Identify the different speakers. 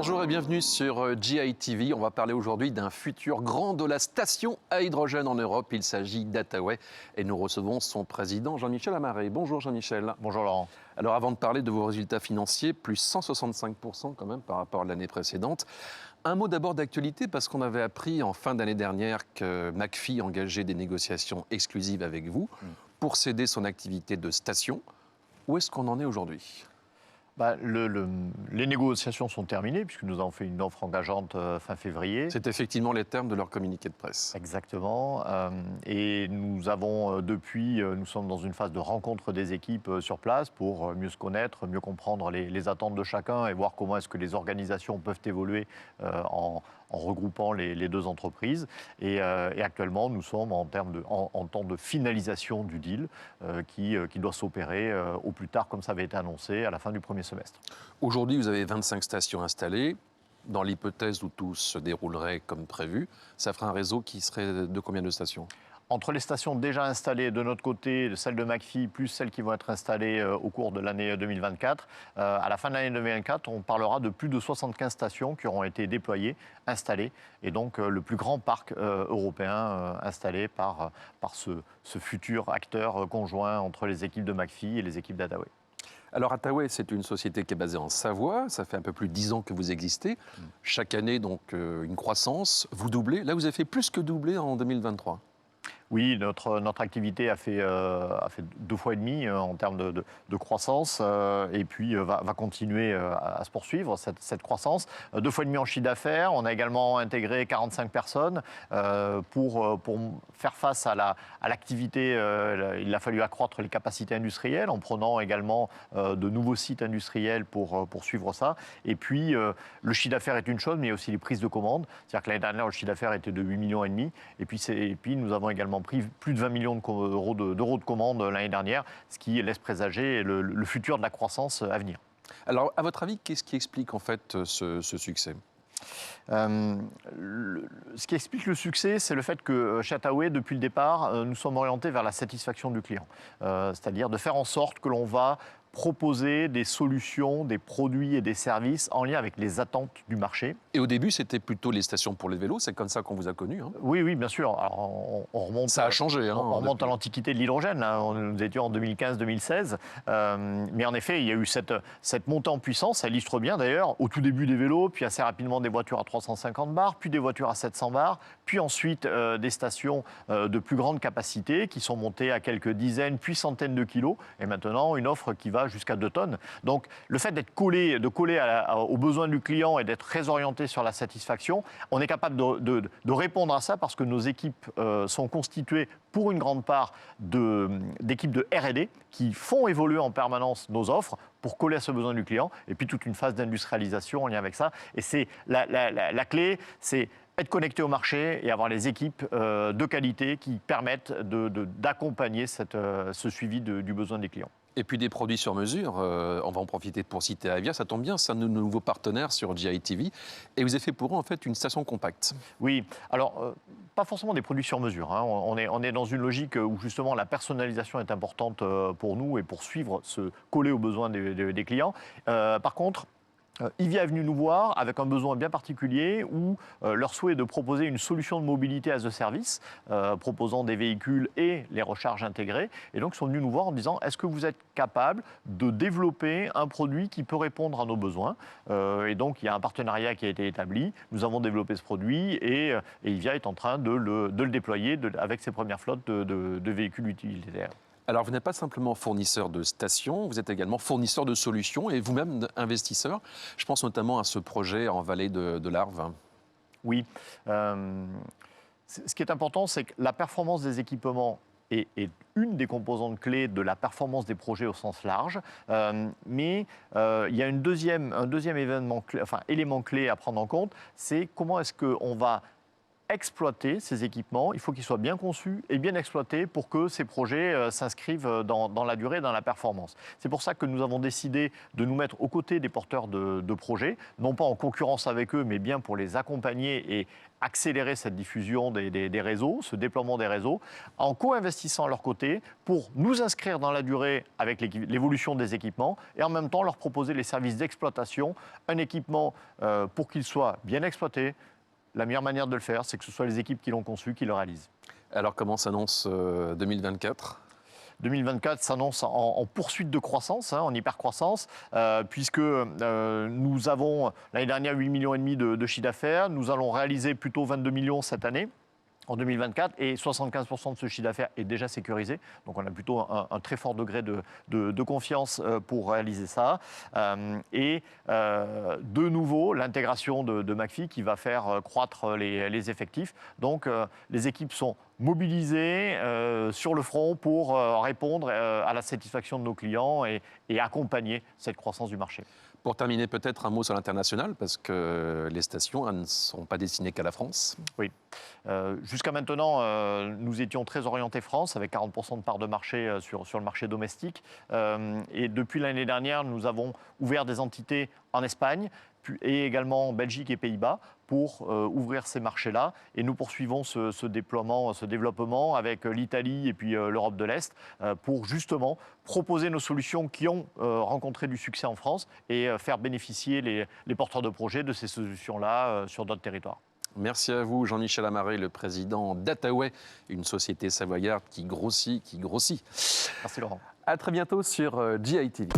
Speaker 1: Bonjour et bienvenue sur GITV. On va parler aujourd'hui d'un futur grand de la station à hydrogène en Europe. Il s'agit d'Attaway et nous recevons son président Jean-Michel Amaré. Bonjour Jean-Michel.
Speaker 2: Bonjour Laurent.
Speaker 1: Alors avant de parler de vos résultats financiers, plus 165% quand même par rapport à l'année précédente. Un mot d'abord d'actualité parce qu'on avait appris en fin d'année dernière que McPhy engageait des négociations exclusives avec vous pour céder son activité de station. Où est-ce qu'on en est aujourd'hui ?
Speaker 2: Les négociations sont terminées puisque nous avons fait une offre engageante fin février.
Speaker 1: C'est effectivement les termes de leur communiqué de presse.
Speaker 2: Exactement. Et nous avons depuis, nous sommes dans une phase de rencontre des équipes sur place pour mieux se connaître, mieux comprendre les attentes de chacun et voir comment est-ce que les organisations peuvent évoluer en regroupant les deux entreprises. Et actuellement, nous sommes en temps de finalisation du deal qui doit s'opérer au plus tard, comme ça avait été annoncé, à la fin du premier semestre.
Speaker 1: Aujourd'hui, vous avez 25 stations installées. Dans l'hypothèse où tout se déroulerait comme prévu, ça ferait un réseau qui serait de combien de stations ?
Speaker 2: Entre les stations déjà installées de notre côté, celles de McPhy, plus celles qui vont être installées au cours de l'année 2024, à la fin de l'année 2024, on parlera de plus de 75 stations qui auront été déployées, installées, et donc le plus grand parc européen installé par ce futur acteur conjoint entre les équipes de McPhy et les équipes d'Attaway.
Speaker 1: Alors Attaway, c'est une société qui est basée en Savoie. Ça fait un peu plus de 10 ans que vous existez. Chaque année, donc, une croissance. Vous doublez. Là, vous avez fait plus que doubler en 2023.
Speaker 2: Oui, notre activité a fait 2,5 fois en termes de croissance et puis va continuer à se poursuivre cette croissance. 2,5 fois en chiffre d'affaires. On a également intégré 45 personnes pour faire face à l'activité. Il a fallu accroître les capacités industrielles en prenant également de nouveaux sites industriels pour suivre ça. Et puis, le chiffre d'affaires est une chose, mais il y a aussi les prises de commandes. C'est-à-dire que l'année dernière, le chiffre d'affaires était de 8,5 millions. Et puis, nous avons également pris plus de 20 millions d'euros de commandes l'année dernière, ce qui laisse présager le futur de la croissance à venir.
Speaker 1: Alors, à votre avis, qu'est-ce qui explique en fait ce succès ?
Speaker 2: Ce qui explique le succès, c'est le fait que chez Attaway, depuis le départ, nous sommes orientés vers la satisfaction du client. C'est-à-dire de faire en sorte que l'on va proposer des solutions, des produits et des services en lien avec les attentes du marché.
Speaker 1: Et au début, c'était plutôt les stations pour les vélos, c'est comme ça qu'on vous a connus. Hein.
Speaker 2: Oui, bien sûr. Alors, on remonte,
Speaker 1: ça a changé.
Speaker 2: On remonte à l'antiquité de l'hydrogène. Nous étions en 2015-2016. Mais en effet, il y a eu cette montée en puissance. Ça illustre bien d'ailleurs au tout début des vélos, puis assez rapidement des voitures à 350 bars, puis des voitures à 700 bars, puis ensuite des stations de plus grande capacité qui sont montées à quelques dizaines, puis centaines de kilos. Et maintenant, une offre qui va jusqu'à 2 tonnes. Donc, le fait d'être collé aux besoins du client et d'être très orienté sur la satisfaction, on est capable de répondre à ça parce que nos équipes sont constituées pour une grande part d'équipes de R&D qui font évoluer en permanence nos offres pour coller à ce besoin du client et puis toute une phase d'industrialisation en lien avec ça. Et c'est la clé, c'est être connecté au marché et avoir les équipes de qualité qui permettent d'accompagner ce suivi du besoin des clients.
Speaker 1: Et puis des produits sur mesure, on va en profiter pour citer Avia, ça tombe bien, c'est un de nos nouveaux partenaires sur GITV. Et vous avez fait pour eux en fait une station compacte.
Speaker 2: Oui, alors pas forcément des produits sur mesure. Hein. On est dans une logique où justement la personnalisation est importante pour nous et pour suivre, se coller aux besoins des clients. Par contre, Ivia est venu nous voir avec un besoin bien particulier où leur souhait est de proposer une solution de mobilité as a service, proposant des véhicules et les recharges intégrées. Et donc, ils sont venus nous voir en disant, est-ce que vous êtes capable de développer un produit qui peut répondre à nos besoins ? Et donc, il y a un partenariat qui a été établi. Nous avons développé ce produit et Ivia est en train de le déployer avec ses premières flottes de véhicules utilitaires.
Speaker 1: Alors, vous n'êtes pas simplement fournisseur de stations, vous êtes également fournisseur de solutions et vous-même investisseur. Je pense notamment à ce projet en vallée de l'Arve.
Speaker 2: Oui. Ce qui est important, c'est que la performance des équipements est une des composantes clés de la performance des projets au sens large. Mais il y a un deuxième élément clé à prendre en compte, c'est comment est-ce qu'on va exploiter ces équipements, il faut qu'ils soient bien conçus et bien exploités pour que ces projets s'inscrivent dans la durée, dans la performance. C'est pour ça que nous avons décidé de nous mettre aux côtés des porteurs de projets, non pas en concurrence avec eux, mais bien pour les accompagner et accélérer cette diffusion des réseaux, ce déploiement des réseaux, en co-investissant à leur côté pour nous inscrire dans la durée avec l'évolution des équipements et en même temps leur proposer les services d'exploitation, un équipement pour qu'il soit bien exploité. La meilleure manière de le faire, c'est que ce soit les équipes qui l'ont conçu, qui le réalisent.
Speaker 1: Alors comment s'annonce 2024 ?
Speaker 2: 2024 s'annonce en poursuite de croissance, en hypercroissance, puisque nous avons l'année dernière 8,5 millions de chiffre d'affaires. Nous allons réaliser plutôt 22 millions cette année. En 2024, et 75% de ce chiffre d'affaires est déjà sécurisé. Donc on a plutôt un très fort degré de confiance pour réaliser ça. Et de nouveau, l'intégration de McPhy qui va faire croître les effectifs. Donc les équipes sont mobilisées sur le front pour répondre à la satisfaction de nos clients et accompagner cette croissance du marché.
Speaker 1: Pour terminer, peut-être un mot sur l'international, parce que les stations elles ne sont pas destinées qu'à la France.
Speaker 2: Oui. Jusqu'à maintenant, nous étions très orientés France, avec 40% de part de marché sur le marché domestique. Et depuis l'année dernière, nous avons ouvert des entités en Espagne, et également en Belgique et Pays-Bas, pour ouvrir ces marchés-là. Et nous poursuivons ce développement avec l'Italie et puis l'Europe de l'Est, pour justement proposer nos solutions qui ont rencontré du succès en France et faire bénéficier les porteurs de projets de ces solutions-là sur d'autres territoires.
Speaker 1: Merci à vous, Jean-Michel Amaré, le président d'Ataway, une société savoyarde qui grossit.
Speaker 2: Merci Laurent.
Speaker 1: À très bientôt sur GITV.